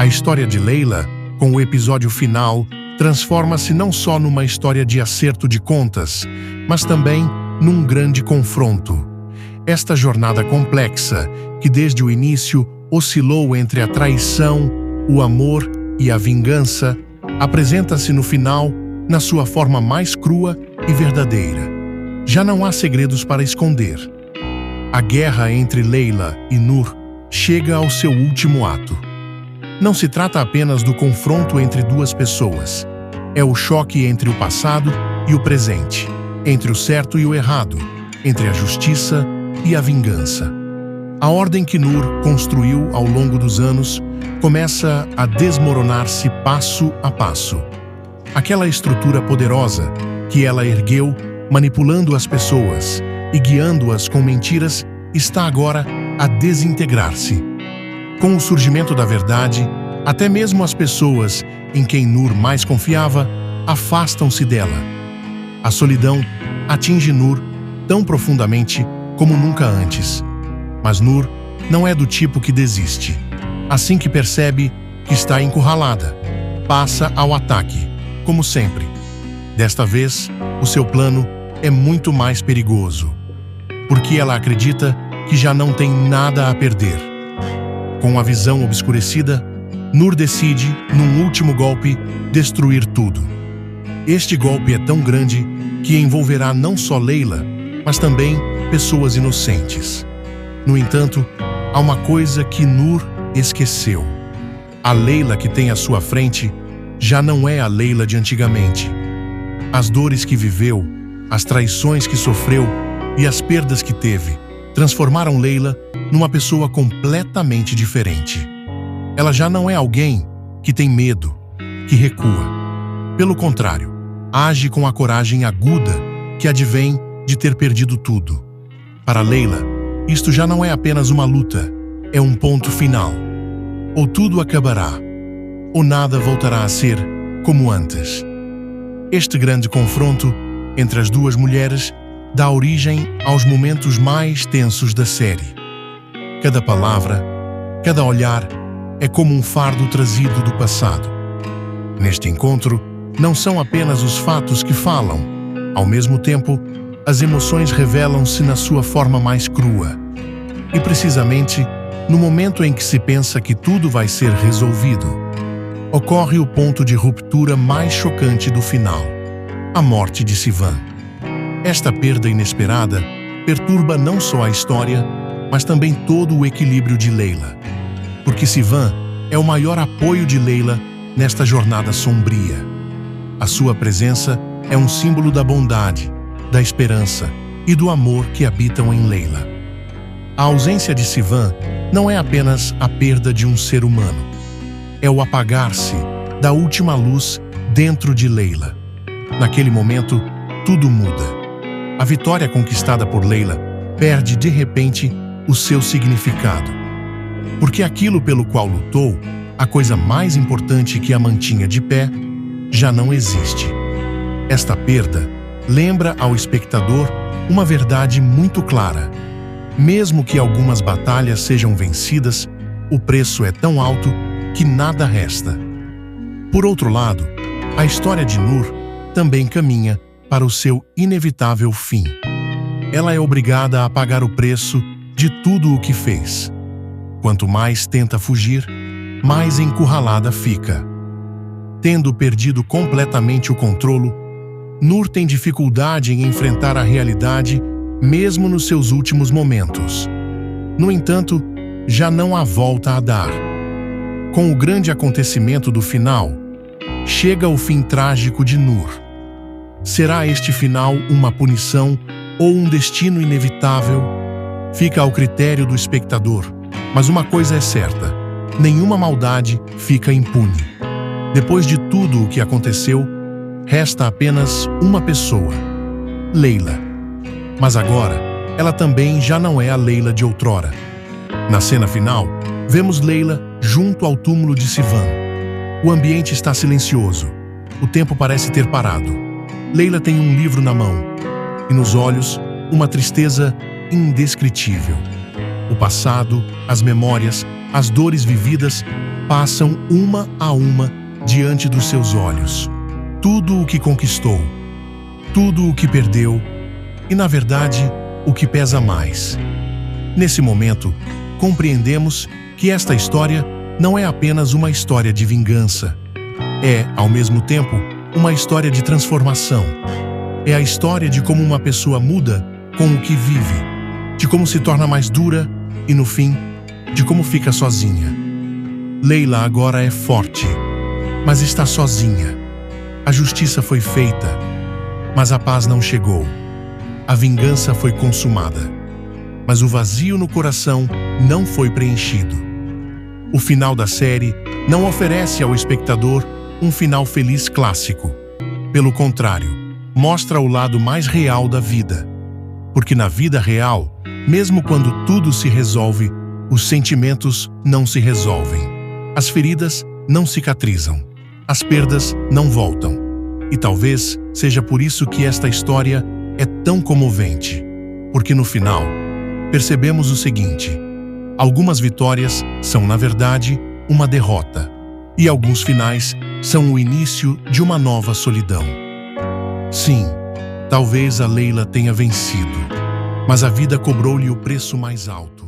A história de Leila, com o episódio final, transforma-se não só numa história de acerto de contas, mas também num grande confronto. Esta jornada complexa, que desde o início oscilou entre a traição, o amor e a vingança, apresenta-se no final na sua forma mais crua e verdadeira. Já não há segredos para esconder. A guerra entre Leila e Nur chega ao seu último ato. Não se trata apenas do confronto entre duas pessoas. É o choque entre o passado e o presente, entre o certo e o errado, entre a justiça e a vingança. A ordem que Nur construiu ao longo dos anos começa a desmoronar-se passo a passo. Aquela estrutura poderosa que ela ergueu, manipulando as pessoas e guiando-as com mentiras, está agora a desintegrar-se. Com o surgimento da verdade, até mesmo as pessoas em quem Nur mais confiava afastam-se dela. A solidão atinge Nur tão profundamente como nunca antes. Mas Nur não é do tipo que desiste. Assim que percebe que está encurralada, passa ao ataque, como sempre. Desta vez, o seu plano é muito mais perigoso, porque ela acredita que já não tem nada a perder. Com a visão obscurecida, Nur decide, num último golpe, destruir tudo. Este golpe é tão grande que envolverá não só Leila, mas também pessoas inocentes. No entanto, há uma coisa que Nur esqueceu. A Leila que tem à sua frente já não é a Leila de antigamente. As dores que viveu, as traições que sofreu e as perdas que teve transformaram Leila numa pessoa completamente diferente. Ela já não é alguém que tem medo, que recua. Pelo contrário, age com a coragem aguda que advém de ter perdido tudo. Para Leila, isto já não é apenas uma luta, é um ponto final. Ou tudo acabará, ou nada voltará a ser como antes. Este grande confronto entre as duas mulheres dá origem aos momentos mais tensos da série. Cada palavra, cada olhar é como um fardo trazido do passado. Neste encontro, não são apenas os fatos que falam. Ao mesmo tempo, as emoções revelam-se na sua forma mais crua. E precisamente, no momento em que se pensa que tudo vai ser resolvido, ocorre o ponto de ruptura mais chocante do final: a morte de Sivan. Esta perda inesperada perturba não só a história, mas também todo o equilíbrio de Leila. Porque Sivan é o maior apoio de Leila nesta jornada sombria. A sua presença é um símbolo da bondade, da esperança e do amor que habitam em Leila. A ausência de Sivan não é apenas a perda de um ser humano. É o apagar-se da última luz dentro de Leila. Naquele momento, tudo muda. A vitória conquistada por Leila perde de repente o seu significado. Porque aquilo pelo qual lutou, a coisa mais importante que a mantinha de pé, já não existe. Esta perda lembra ao espectador uma verdade muito clara. Mesmo que algumas batalhas sejam vencidas, o preço é tão alto que nada resta. Por outro lado, a história de Nur também caminha para o seu inevitável fim. Ela é obrigada a pagar o preço de tudo o que fez. Quanto mais tenta fugir, mais encurralada fica. Tendo perdido completamente o controle, Nur tem dificuldade em enfrentar a realidade mesmo nos seus últimos momentos. No entanto, já não há volta a dar. Com o grande acontecimento do final, chega o fim trágico de Nur. Será este final uma punição ou um destino inevitável? Fica ao critério do espectador, mas uma coisa é certa: nenhuma maldade fica impune. Depois de tudo o que aconteceu, resta apenas uma pessoa: Leila. Mas agora, ela também já não é a Leila de outrora. Na cena final, vemos Leila junto ao túmulo de Sivan. O ambiente está silencioso. O tempo parece ter parado. Leila tem um livro na mão e nos olhos uma tristeza indescritível. O passado, as memórias, As dores vividas passam uma a uma diante dos seus olhos. Tudo o que conquistou, tudo o que perdeu e, na verdade, o que pesa mais. Nesse momento, compreendemos que esta história não é apenas uma história de vingança. É, ao mesmo tempo, uma história de transformação. É a história de como uma pessoa muda com o que vive, de como se torna mais dura e, no fim, de como fica sozinha. Leila agora é forte, mas está sozinha. A justiça foi feita, mas a paz não chegou. A vingança foi consumada, mas o vazio no coração não foi preenchido. O final da série não oferece ao espectador um final feliz clássico. Pelo contrário, mostra o lado mais real da vida. Porque na vida real, mesmo quando tudo se resolve, os sentimentos não se resolvem. As feridas não cicatrizam. As perdas não voltam. E talvez seja por isso que esta história é tão comovente. Porque no final, percebemos o seguinte: algumas vitórias são, na verdade, uma derrota. E alguns finais são o início de uma nova solidão. Sim, talvez a Leila tenha vencido, mas a vida cobrou-lhe o preço mais alto.